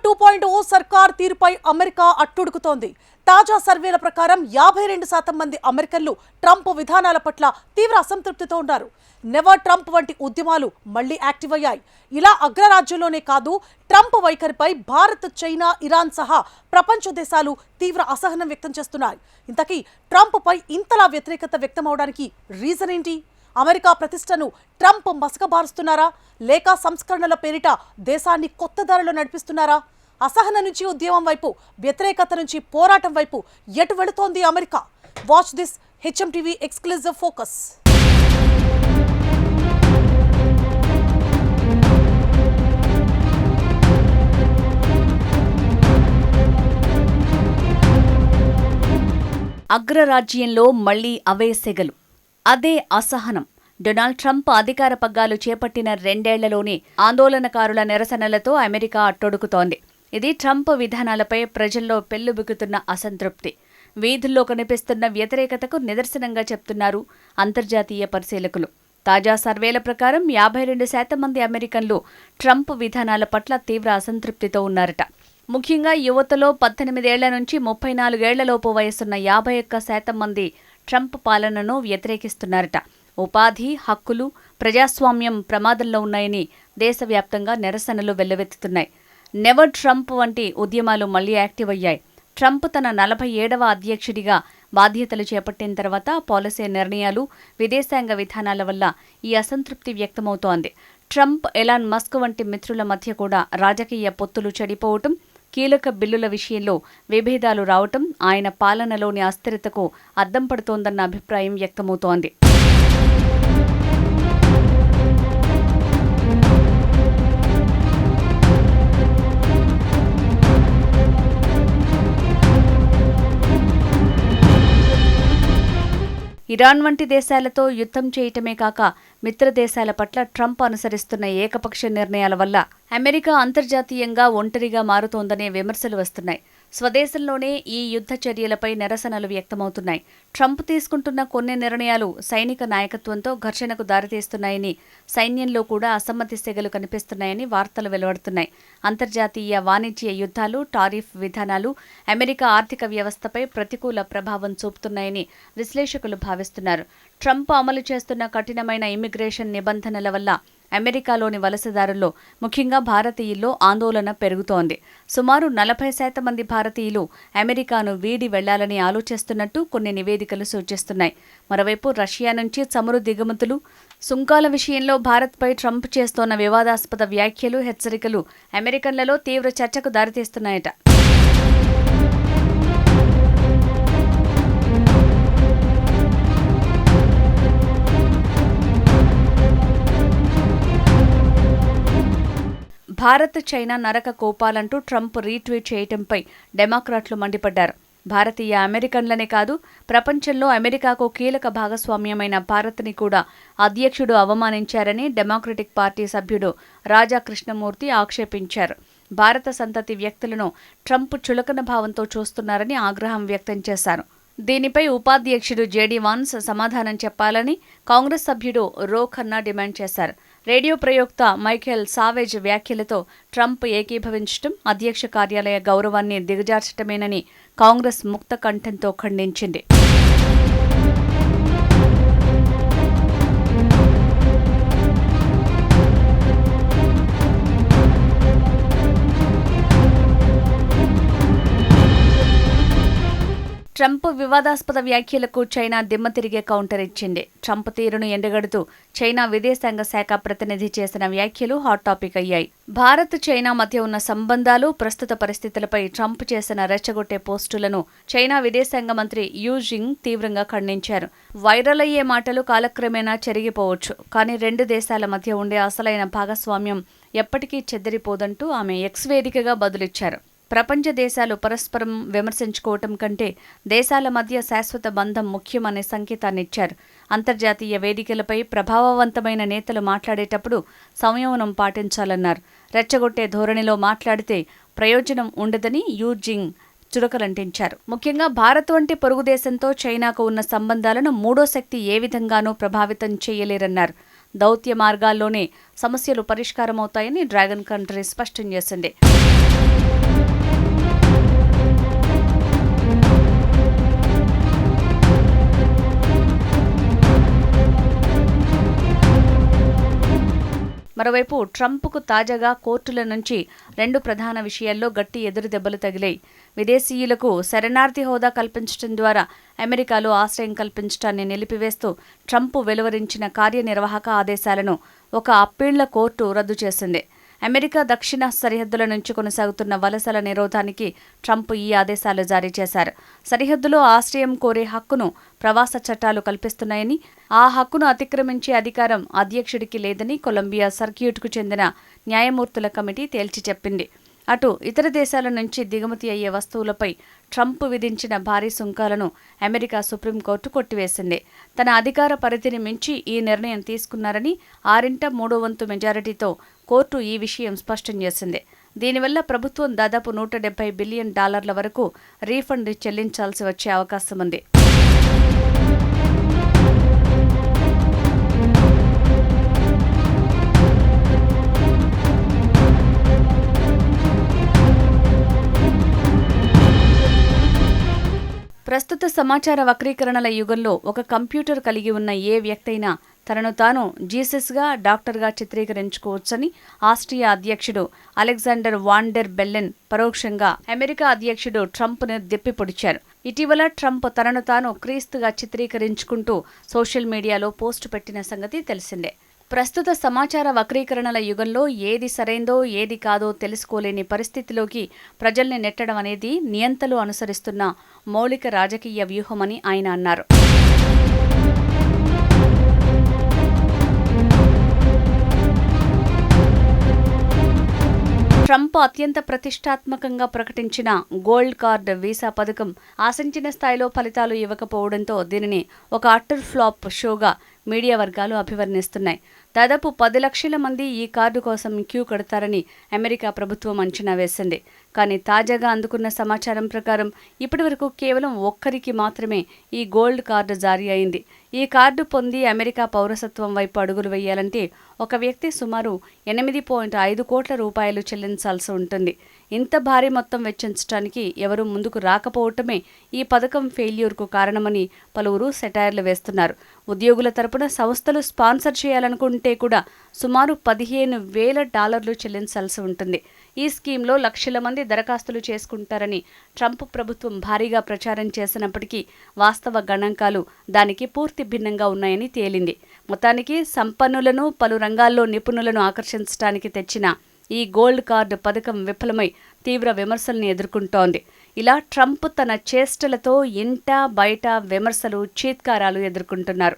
2.0 సర్కార్ తీరుపై అమెరికా అట్టుడుకుతోంది. తాజా సర్వేల ప్రకారం 52% మంది అమెరికన్లు ట్రంప్ విధానాల పట్ల తీవ్ర అసంతృప్తితో ఉన్నారు. నెవర్ ట్రంప్ వంటి ఉద్యమాలు మళ్లీ యాక్టివ్ అయ్యాయి. ఇలా అగ్రరాజ్యంలోనే కాదు, ట్రంప్ వైఖరిపై భారత్, చైనా, ఇరాన్ సహా ప్రపంచ దేశాలు తీవ్ర అసహనం వ్యక్తం చేస్తున్నాయి. ఇంతకీ ట్రంప్ పై ఇంతలా వ్యతిరేకత వ్యక్తమవడానికి రీజన్ ఏంటి? అమెరికా ప్రతిష్టను ట్రంప్ మసకబారుస్తున్నారా, లేక సంస్కరణల పేరిట దేశాన్ని కొత్త దారిలో నడిపిస్తున్నారా? అసహనం నుంచి ఉద్యమం వైపు, వ్యతిరేకత నుంచి పోరాటం వైపు ఎటు వెళుతోంది America? Watch this HMTV exclusive focus. అగ్రరాజ్యంలో మళ్లీ అవే సెగలు, అదే అసహనం. డొనాల్డ్ ట్రంప్ అధికార పగ్గాలు చేపట్టిన 2 ఏళ్లలోనే ఆందోళనకారుల నిరసనలతో అమెరికా అట్టొడుకుతోంది. ఇది ట్రంప్ విధానాలపై ప్రజల్లో పెల్లుబికుతున్న అసంతృప్తి, వీధుల్లో కనిపిస్తున్న వ్యతిరేకతకు నిదర్శనంగా చెప్తున్నారు అంతర్జాతీయ పరిశీలకులు. తాజా సర్వేల ప్రకారం 52% మంది అమెరికన్లు ట్రంప్ విధానాల పట్ల తీవ్ర అసంతృప్తితో ఉన్నారట. ముఖ్యంగా యువతలో 18 ఏళ్ల నుంచి 34 ఏళ్లలోపు వయసున్న 51% మంది ట్రంప్ పాలనను వ్యతిరేకిస్తున్నారట. ఉపాధి హక్కులు, ప్రజాస్వామ్యం ప్రమాదంలో ఉన్నాయని దేశవ్యాప్తంగా నిరసనలు వెల్లువెత్తుతున్నాయి. నెవర్ ట్రంప్ వంటి ఉద్యమాలు మళ్లీ యాక్టివ్ అయ్యాయి. ట్రంప్ తన 47వ అధ్యక్షుడిగా బాధ్యతలు చేపట్టిన తర్వాత పాలసీ నిర్ణయాలు, విదేశాంగ విధానాల వల్ల ఈ అసంతృప్తి వ్యక్తమవుతోంది. ట్రంప్, ఎలాన్ మస్క్ వంటి మిత్రుల మధ్య కూడా రాజకీయ పొత్తులు చెడిపోవటం, కీలక బిల్లుల విషయంలో విభేదాలు రావటం ఆయన పాలనలోని అస్థిరతకు అద్దం పడుతోందన్న అభిప్రాయం వ్యక్తమవుతోంది. ఇరాన్ వంటి దేశాలతో యుద్ధం చేయటమే కాక మిత్ర దేశాల పట్ల ట్రంప్ అనుసరిస్తున్న ఏకపక్ష నిర్ణయాల వల్ల అమెరికా అంతర్జాతీయంగా ఒంటరిగా మారుతోందనే విమర్శలు వస్తున్నాయి. స్వదేశంలోనే ఈ యుద్ధ చర్యలపై నిరసనలు వ్యక్తమవుతున్నాయి. ట్రంప్ తీసుకుంటున్న కొన్ని నిర్ణయాలు సైనిక నాయకత్వంతో ఘర్షణకు దారితీస్తున్నాయని, సైన్యంలో కూడా అసమ్మతి సెగలు కనిపిస్తున్నాయని వార్తలు వెలువడుతున్నాయి. అంతర్జాతీయ వాణిజ్య యుద్ధాలు, టారిఫ్ విధానాలు అమెరికా ఆర్థిక వ్యవస్థపై ప్రతికూల ప్రభావం చూపుతున్నాయని విశ్లేషకులు భావిస్తున్నారు. ట్రంప్ అమలు చేస్తున్న కఠినమైన ఇమ్మిగ్రేషన్ నిబంధనల వల్ల అమెరికాలోని వలసదారుల్లో, ముఖ్యంగా భారతీయుల్లో ఆందోళన పెరుగుతోంది. సుమారు 40% మంది భారతీయులు అమెరికాను వీడి వెళ్లాలని ఆలోచిస్తున్నట్టు కొన్ని నివేదికలు సూచిస్తున్నాయి. మరోవైపు రష్యా నుంచి చమురు దిగుమతులు, సుంకాల విషయంలో భారత్పై ట్రంప్ చేస్తోన్న వివాదాస్పద వ్యాఖ్యలు, హెచ్చరికలు అమెరికన్లలో తీవ్ర చర్చకు దారితీస్తున్నాయట. భారత్, చైనా నరక కోపాలంటూ ట్రంప్ రీట్వీట్ చేయటంపై డెమోక్రాట్లు మండిపడ్డారు. భారతీయ అమెరికన్లనే కాదు, ప్రపంచంలో అమెరికాకు కీలక భాగస్వామ్యమైన భారత్ని కూడా అధ్యక్షుడు అవమానించారని డెమోక్రటిక్ పార్టీ సభ్యుడు రాజా కృష్ణమూర్తి ఆక్షేపించారు. భారత సంతతి వ్యక్తులను ట్రంప్ చులకన భావంతో చూస్తున్నారని ఆగ్రహం వ్యక్తం చేశారు. దీనిపై ఉపాధ్యక్షుడు జేడీ వాన్స్ సమాధానం చెప్పాలని కాంగ్రెస్ సభ్యుడు రో ఖన్నా డిమాండ్ చేశారు. రేడియో ప్రయోక్త మైఖేల్ సావేజ్ వ్యాఖ్యలతో ట్రంప్ ఏకీభవించడం అధ్యక్ష కార్యాలయ గౌరవాన్ని దిగజార్చటమేనని కాంగ్రెస్ ముక్త కంఠంతో ఖండించింది. ట్రంప్ వివాదాస్పద వ్యాఖ్యలకు చైనా దిమ్మ తిరిగే కౌంటర్ ఇచ్చింది. ట్రంప్ తీరును ఎండగడుతూ చైనా విదేశాంగ శాఖ ప్రతినిధి చేసిన వ్యాఖ్యలు హాట్ టాపిక్ అయ్యాయి. భారత్, చైనా మధ్య ఉన్న సంబంధాలు, ప్రస్తుత పరిస్థితులపై ట్రంప్ చేసిన రెచ్చగొట్టే పోస్టులను చైనా విదేశాంగ మంత్రి యూ జింగ్ తీవ్రంగా ఖండించారు. వైరల్ అయ్యే మాటలు కాలక్రమేణా చెరిగిపోవచ్చు, కానీ 2 దేశాల మధ్య ఉండే అసలైన భాగస్వామ్యం ఎప్పటికీ చెదిరిపోదంటూ ఆమె ఎక్స్ వేదికగా బదులిచ్చారు. ప్రపంచ దేశాలు పరస్పరం విమర్శించుకోవటం కంటే దేశాల మధ్య శాశ్వత బంధం ముఖ్యమనే సంకేతాన్నిచ్చారు. అంతర్జాతీయ వేదికలపై ప్రభావవంతమైన నేతలు మాట్లాడేటప్పుడు సంయమనం పాటించాలన్నారు. రెచ్చగొట్టే ధోరణిలో మాట్లాడితే ప్రయోజనం ఉండదని యూ జింగ్ చురకలంటించారు. ముఖ్యంగా భారత్ వంటి పొరుగు దేశంతో చైనాకు ఉన్న సంబంధాలను మూడో శక్తి ఏ విధంగానూ ప్రభావితం చేయలేరన్నారు. దౌత్య మార్గాల్లోనే సమస్యలు పరిష్కారమవుతాయని డ్రాగన్ కంట్రీ స్పష్టం చేసింది. మరోవైపు ట్రంప్కు తాజాగా కోర్టుల నుంచి 2 ప్రధాన విషయాల్లో గట్టి ఎదురుదెబ్బలు తగిలాయి. విదేశీయులకు శరణార్థి హోదా కల్పించడం ద్వారా అమెరికాలో ఆశ్రయం కల్పించడాన్ని నిలిపివేస్తూ ట్రంప్ వెలువరించిన కార్యనిర్వాహక ఆదేశాలను ఒక అప్పీళ్ల కోర్టు రద్దు చేసింది. అమెరికా దక్షిణ సరిహద్దుల నుంచి కొనసాగుతున్న వలసల నిరోధానికి ట్రంప్ ఈ ఆదేశాలు జారీ చేశారు. సరిహద్దులో ఆశ్రయం కోరే హక్కును ప్రవాస చట్టాలు కల్పిస్తున్నాయని, ఆ హక్కును అతిక్రమించే అధికారం అధ్యక్షుడికి లేదని కొలంబియా సర్క్యూట్కు చెందిన న్యాయమూర్తుల కమిటీ తేల్చి చెప్పింది. అటు ఇతర దేశాల నుంచి దిగుమతి అయ్యే వస్తువులపై ట్రంప్ విధించిన భారీ సుంకాలను అమెరికా సుప్రీంకోర్టు కొట్టివేసింది. తన అధికార పరిధిని మించి ఈ నిర్ణయం తీసుకున్నారని 6/3 మెజారిటీతో కోర్టు ఈ విషయం స్పష్టం చేసింది. దీనివల్ల ప్రభుత్వం దాదాపు $170 బిలియన్ వరకు రీఫండ్ చెల్లించాల్సి వచ్చే అవకాశం ఉంది. ప్రస్తుత సమాచార వక్రీకరణల యుగంలో ఒక కంప్యూటర్ కలిగి ఉన్న ఏ వ్యక్తి అయినా తనను తాను జీసస్గా, డాక్టర్గా చిత్రీకరించుకోవచ్చని ఆస్ట్రియా అధ్యక్షుడు అలెగ్జాండర్ వాన్ డెర్ బెల్లెన్ పరోక్షంగా అమెరికా అధ్యక్షుడు ట్రంప్ను దెప్పిపొడిచారు. ఇటీవల ట్రంప్ తనను తాను క్రీస్తుగా చిత్రీకరించుకుంటూ సోషల్ మీడియాలో పోస్టు పెట్టిన సంగతి తెలిసిందే. ప్రస్తుత సమాచార వక్రీకరణల యుగంలో ఏది సరైందో ఏది కాదో తెలుసుకోలేని పరిస్థితిలోకి ప్రజల్ని నెట్టడం అనేది నియంతలు అనుసరిస్తున్న మౌలిక రాజకీయ వ్యూహమని ఆయన అన్నారు. ట్రంప్ అత్యంత ప్రతిష్టాత్మకంగా ప్రకటించిన గోల్డ్ కార్డ్ వీసా పథకం ఆశించిన స్థాయిలో ఫలితాలు ఇవ్వకపోవడంతో దీనిని ఒక అట్టర్ ఫ్లాప్ షోగా మీడియా వర్గాలు అభివర్ణిస్తున్నాయి. దాదాపు 10 లక్షల మంది ఈ కార్డు కోసం క్యూ కడతారని అమెరికా ప్రభుత్వం అంచనా వేసింది. కానీ తాజాగా అందుకున్న సమాచారం ప్రకారం ఇప్పటివరకు కేవలం ఒక్కరికి మాత్రమే ఈ గోల్డ్ కార్డు జారీ అయింది. ఈ కార్డు పొంది అమెరికా పౌరసత్వం వైపు అడుగులు వేయాలంటే ఒక వ్యక్తి సుమారు 8.5 కోట్ల రూపాయలు చెల్లించాల్సి ఉంటుంది. ఇంత భారీ మొత్తం వెచ్చించడానికి ఎవరూ ముందుకు రాకపోవటమే ఈ పథకం ఫెయిల్యూర్కు కారణమని పలువురు సెటైర్లు వేస్తున్నారు. ఉద్యోగుల తరపున సంస్థలు స్పాన్సర్ చేయాలనుకుంటే కూడా సుమారు $15,000 చెల్లించాల్సి ఉంటుంది. ఈ స్కీమ్లో లక్షల మంది దరఖాస్తులు చేసుకుంటారని ట్రంప్ ప్రభుత్వం భారీగా ప్రచారం చేసినప్పటికీ వాస్తవ గణాంకాలు దానికి పూర్తి భిన్నంగా ఉన్నాయని తేలింది. మొత్తానికి సంపన్నులను, పలు రంగాల్లో నిపుణులను ఆకర్షించడానికి తెచ్చిన ఈ గోల్డ్ కార్డు పథకం విఫలమై తీవ్ర విమర్శల్ని ఎదుర్కొంటోంది. ఇలా ట్రంప్ తన చేష్టలతో ఇంటా బయట విమర్శలు, చీత్కారాలు ఎదుర్కొంటున్నారు.